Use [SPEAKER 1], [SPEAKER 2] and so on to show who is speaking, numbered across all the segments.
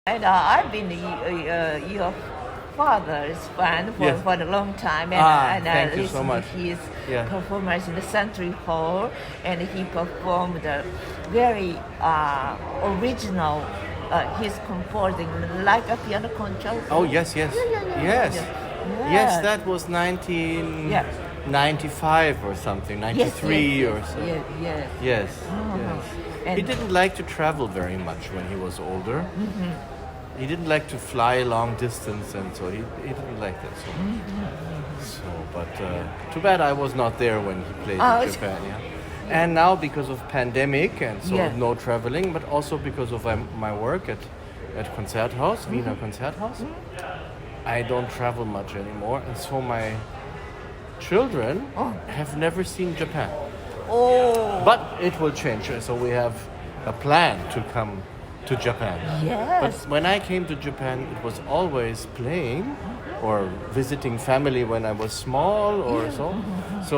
[SPEAKER 1] And I've been your father's fan
[SPEAKER 2] Yes.
[SPEAKER 1] for a long time, and,
[SPEAKER 2] Thank
[SPEAKER 1] I
[SPEAKER 2] you so
[SPEAKER 1] listened
[SPEAKER 2] much.
[SPEAKER 1] to his
[SPEAKER 2] Yeah.
[SPEAKER 1] performance in the Century Hall, and he performed a very original. He's composing like a piano concerto.
[SPEAKER 2] Oh, yes, yes. Yes.
[SPEAKER 1] Yeah.
[SPEAKER 2] Yes, that was 1995 or something, 93 or so.
[SPEAKER 1] Yes, yes.
[SPEAKER 2] Yes,
[SPEAKER 1] Uh-huh.
[SPEAKER 2] yes.
[SPEAKER 1] And-
[SPEAKER 2] He didn't like to travel very much when he was older. He didn't like to fly long distance, and so he didn't like that so much. So, but too bad I was not there when he played
[SPEAKER 1] Oh,
[SPEAKER 2] in Japan. Yeah. And now because of pandemic and so
[SPEAKER 1] Yeah.
[SPEAKER 2] no traveling, but also because of my work at Konzerthaus, Wiener Konzerthaus, I don't travel much anymore, and so my children have never seen Japan.
[SPEAKER 1] Oh,
[SPEAKER 2] But it will change. So we have a plan to come to Japan.
[SPEAKER 1] yes.
[SPEAKER 2] But when I came to Japan, it was always playing or visiting family when I was small or so. So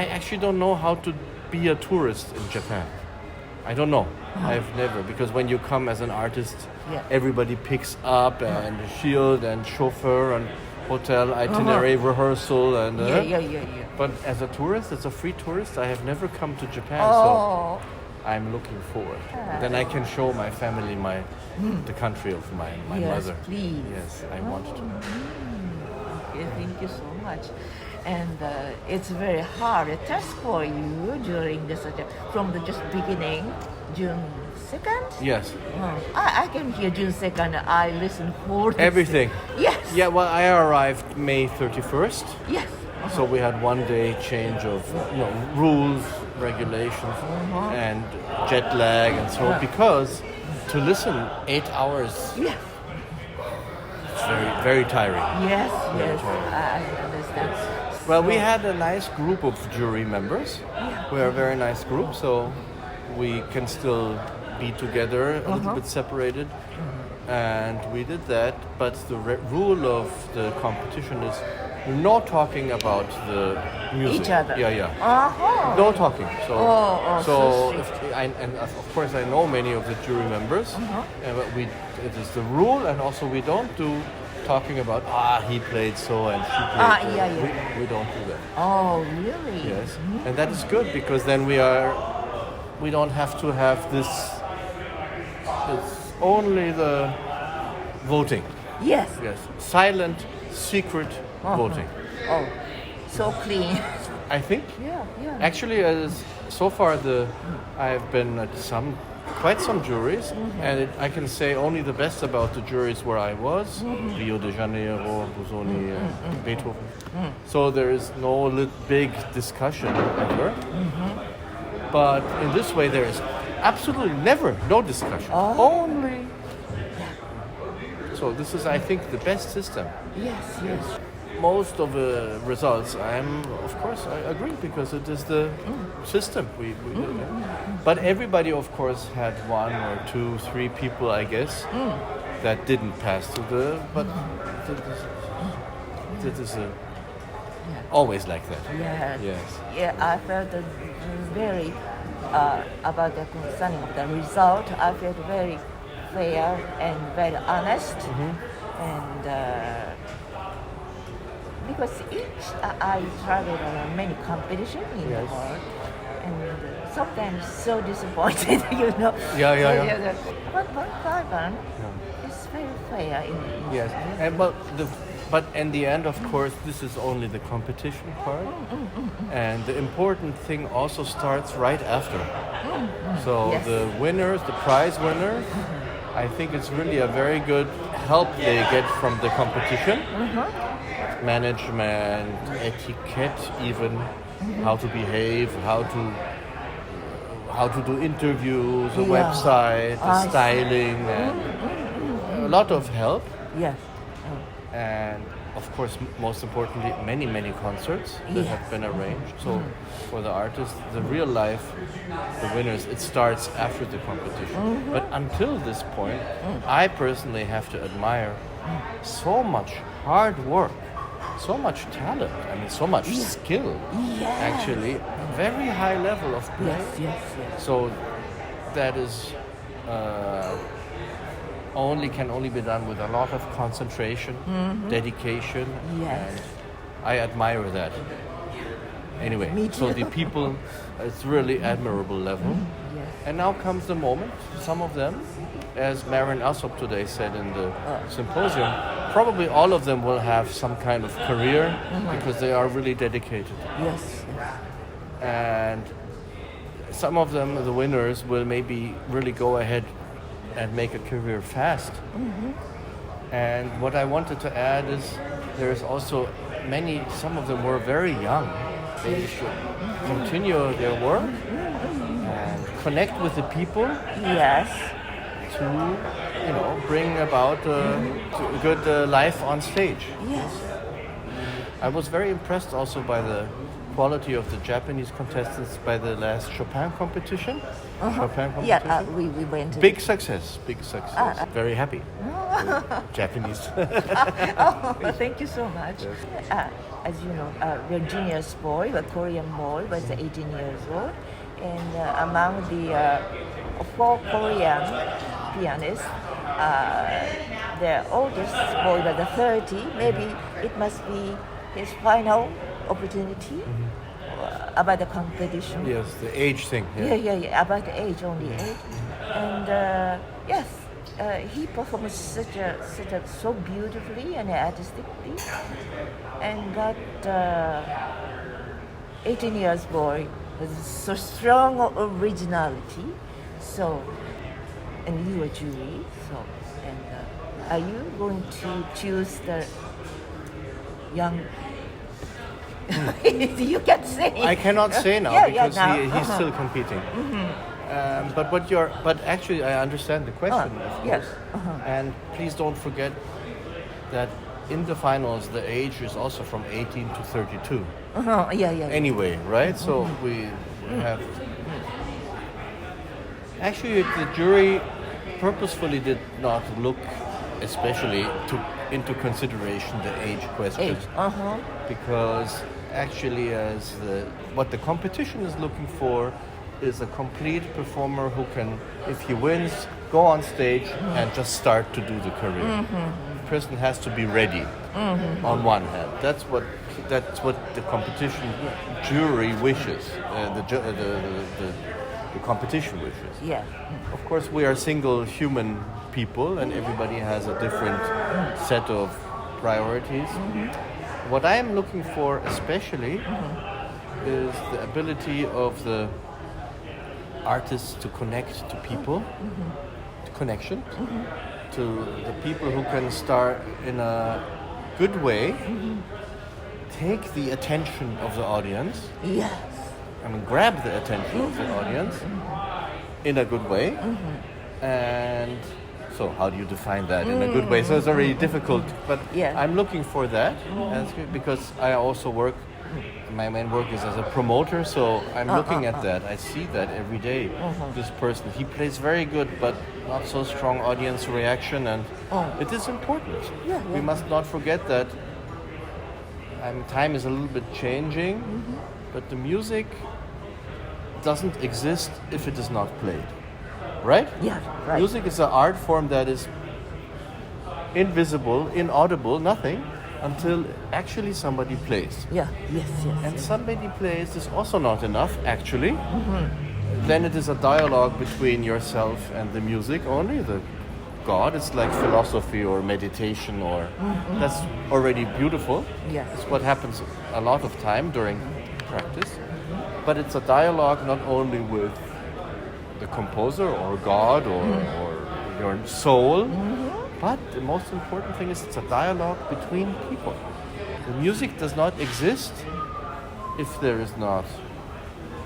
[SPEAKER 2] I actually don't know how to be a tourist in Japan. I don't know. I've never, because when you come as an artist,
[SPEAKER 1] Yeah.
[SPEAKER 2] everybody picks up and shield and chauffeur and hotel itinerary rehearsal and
[SPEAKER 1] Yeah.
[SPEAKER 2] but as a tourist, as a free tourist, I have never come to Japan,
[SPEAKER 1] Oh,
[SPEAKER 2] so I'm looking forward. Then I can show my family the country of my
[SPEAKER 1] yes,
[SPEAKER 2] mother.
[SPEAKER 1] please.
[SPEAKER 2] Yes, I want to.
[SPEAKER 1] Okay, thank you so much. And it's very hard a test for you during this from the just beginning, June 2nd.
[SPEAKER 2] Yes,
[SPEAKER 1] I came here June 2nd. I listened whole
[SPEAKER 2] everything.
[SPEAKER 1] Yes.
[SPEAKER 2] Yeah, well, I arrived May 31st,
[SPEAKER 1] Yes.
[SPEAKER 2] so we had 1 day change of rules, regulations, and jet lag, and so because to listen 8 hours,
[SPEAKER 1] Yes.
[SPEAKER 2] it's very very tiring.
[SPEAKER 1] Yes. Yes.
[SPEAKER 2] tiring.
[SPEAKER 1] I understand.
[SPEAKER 2] Well, we had a nice group of jury members. We are a very nice group, so we can still be together, a little bit separated. And we did that, but the rule of the competition is no talking about the music.
[SPEAKER 1] Each other.
[SPEAKER 2] Yeah.
[SPEAKER 1] Uh-huh.
[SPEAKER 2] No talking. So,
[SPEAKER 1] so
[SPEAKER 2] and of course I know many of the jury members, but it is the rule, and also we don't do talking about he played so and she played so.
[SPEAKER 1] Yeah.
[SPEAKER 2] We don't do that.
[SPEAKER 1] Oh, really?
[SPEAKER 2] Yes, and that is good because then we don't have to have this. It's only the voting.
[SPEAKER 1] Yes.
[SPEAKER 2] Yes, silent, secret voting.
[SPEAKER 1] Oh, so clean.
[SPEAKER 2] I think.
[SPEAKER 1] Yeah.
[SPEAKER 2] Actually, so far I've been at quite some juries, and I can say only the best about the juries where I was: Rio de Janeiro, Busoni, Beethoven. So there is no big discussion ever. But in this way, there is absolutely never no discussion. Only. So this is, I think, the best system.
[SPEAKER 1] Yes.
[SPEAKER 2] Most of the results, I agree because it is the system we did. But everybody, of course, had 1 or 2, 3 people, I guess, that didn't pass to but that is always like that. Yes.
[SPEAKER 1] Yeah, I felt very about the concerning of the result. I felt very fair and very honest, and because I traveled on many competitions in the world, and sometimes so disappointed,
[SPEAKER 2] Yeah.
[SPEAKER 1] But Taiwan is very fair in
[SPEAKER 2] Yes, but in the end, of course, this is only the competition part, and the important thing also starts right after. So
[SPEAKER 1] Yes.
[SPEAKER 2] the winners, the prize winners, I think it's really a very good help they get from the competition, management, etiquette, even how to behave, how to do interviews, a website, the styling, and a lot of help.
[SPEAKER 1] Yes.
[SPEAKER 2] And of course, most importantly, many concerts that have been arranged. So for the artists, the real life, the winners, it starts after the competition. But until this point, I personally have to admire so much hard work, so much talent, so much skill. Actually, very high level of play.
[SPEAKER 1] Yes.
[SPEAKER 2] So that is can only be done with a lot of concentration, dedication.
[SPEAKER 1] Yes.
[SPEAKER 2] And I admire that. Anyway,
[SPEAKER 1] Me
[SPEAKER 2] so
[SPEAKER 1] too.
[SPEAKER 2] the people, it's really admirable level.
[SPEAKER 1] Yes.
[SPEAKER 2] And now comes the moment, some of them, as Marin Alsop today said in the symposium, probably all of them will have some kind of career because they are really dedicated.
[SPEAKER 1] Yes.
[SPEAKER 2] And some of them, the winners, will maybe really go ahead and make a career fast. And what I wanted to add is there's also some of them were very young. They should continue their work and connect with the people
[SPEAKER 1] Yes.
[SPEAKER 2] to, bring about a good life on stage.
[SPEAKER 1] Yes.
[SPEAKER 2] I was very impressed also by the quality of the Japanese contestants by the last Chopin competition. Chopin competition.
[SPEAKER 1] Yeah, we went to
[SPEAKER 2] Big success. Very happy. Japanese.
[SPEAKER 1] Oh, thank you so much. As you know, Virginia's boy, a Korean boy, was 18 years old. And among the 4 Korean pianists, the oldest boy was 30. Maybe it must be his final opportunity about the competition.
[SPEAKER 2] Yes, the age thing.
[SPEAKER 1] Yeah, about the age, only age. And yes, he performed so beautifully and artistically, and that 18 years boy has so strong originality. So, and you are jury. So, and are you going to choose the young? You can say.
[SPEAKER 2] I cannot say now
[SPEAKER 1] Yeah,
[SPEAKER 2] because
[SPEAKER 1] now.
[SPEAKER 2] he's still competing. But actually I understand the question. Of
[SPEAKER 1] yes.
[SPEAKER 2] course. And please don't forget that in the finals the age is also from 18 to 32.
[SPEAKER 1] Yeah.
[SPEAKER 2] Anyway, right? So we have. Actually, the jury purposefully did not look, especially into consideration the age question,
[SPEAKER 1] Age.
[SPEAKER 2] because actually, what the competition is looking for is a complete performer who can, if he wins, go on stage and just start to do the career. The person has to be ready. On one hand, that's what the competition jury wishes. The competition wishes.
[SPEAKER 1] Yeah.
[SPEAKER 2] Of course, we are single human people, and everybody has a different set of priorities. What I am looking for, especially, is the ability of the artists to connect to people, to connection, to the people who can start in a good way, take the attention of the audience.
[SPEAKER 1] Yes.
[SPEAKER 2] I mean, grab the attention of the audience in a good way. And so how do you define that in a good way? So it's already difficult, but
[SPEAKER 1] Yeah.
[SPEAKER 2] I'm looking for that because I also work, my main work is as a promoter, so I'm looking at that. I see that every day. This person, he plays very good, but not so strong audience reaction, and it is important.
[SPEAKER 1] Yeah.
[SPEAKER 2] We must not forget that time is a little bit changing, but the music doesn't exist if it is not played, right?
[SPEAKER 1] Yeah, right.
[SPEAKER 2] Music is an art form that is invisible, inaudible, nothing, until actually somebody plays.
[SPEAKER 1] Yeah, yes.
[SPEAKER 2] And somebody plays is also not enough, actually. Then it is a dialogue between yourself and the music only, the God. It's like philosophy or meditation, or that's already beautiful.
[SPEAKER 1] Yes.
[SPEAKER 2] It's what happens a lot of time during practice. But it's a dialogue not only with the composer or God or your soul, but the most important thing is it's a dialogue between people. The music does not exist if there is not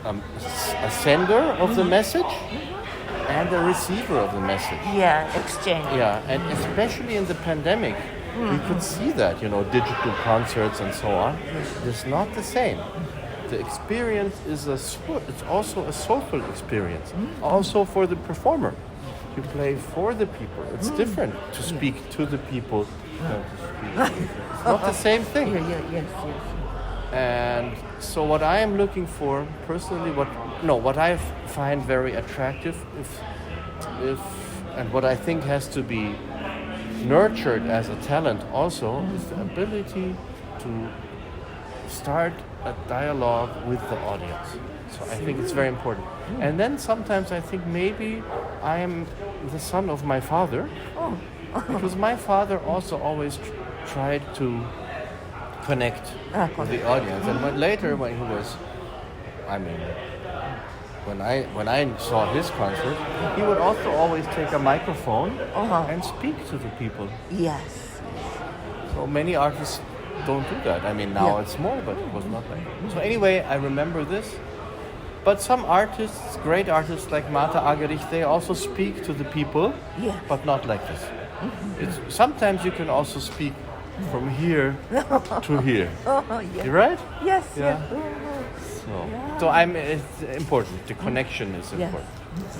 [SPEAKER 2] a sender of the message and a receiver of the message.
[SPEAKER 1] Yeah, exchange.
[SPEAKER 2] Yeah, and especially in the pandemic, we could see that, digital concerts and so on. It's not the same. The experience is it's also a social experience, also for the performer. You play for the people. It's different to speak to the people. It's not the same thing.
[SPEAKER 1] Yes.
[SPEAKER 2] And so what I am looking for personally, what I find very attractive, if and what I think has to be nurtured as a talent also is the ability to start a dialogue with the audience. So I think it's very important. And then sometimes I think maybe I am the son of my father, because my father also always tried to connect with the audience. And later when he was, I mean, when I saw his concert, he would also always take a microphone and speak to the people.
[SPEAKER 1] Yes.
[SPEAKER 2] So many artists don't do that. I mean, now it's more, but it was not like that. So anyway, I remember this. But some artists, great artists like Martha Argerich, they also speak to the people, but not like this. It's, sometimes you can also speak from here to here.
[SPEAKER 1] Yes.
[SPEAKER 2] You right?
[SPEAKER 1] Yes.
[SPEAKER 2] Yeah.
[SPEAKER 1] Yes.
[SPEAKER 2] So it's important. The connection is important.
[SPEAKER 1] Yes.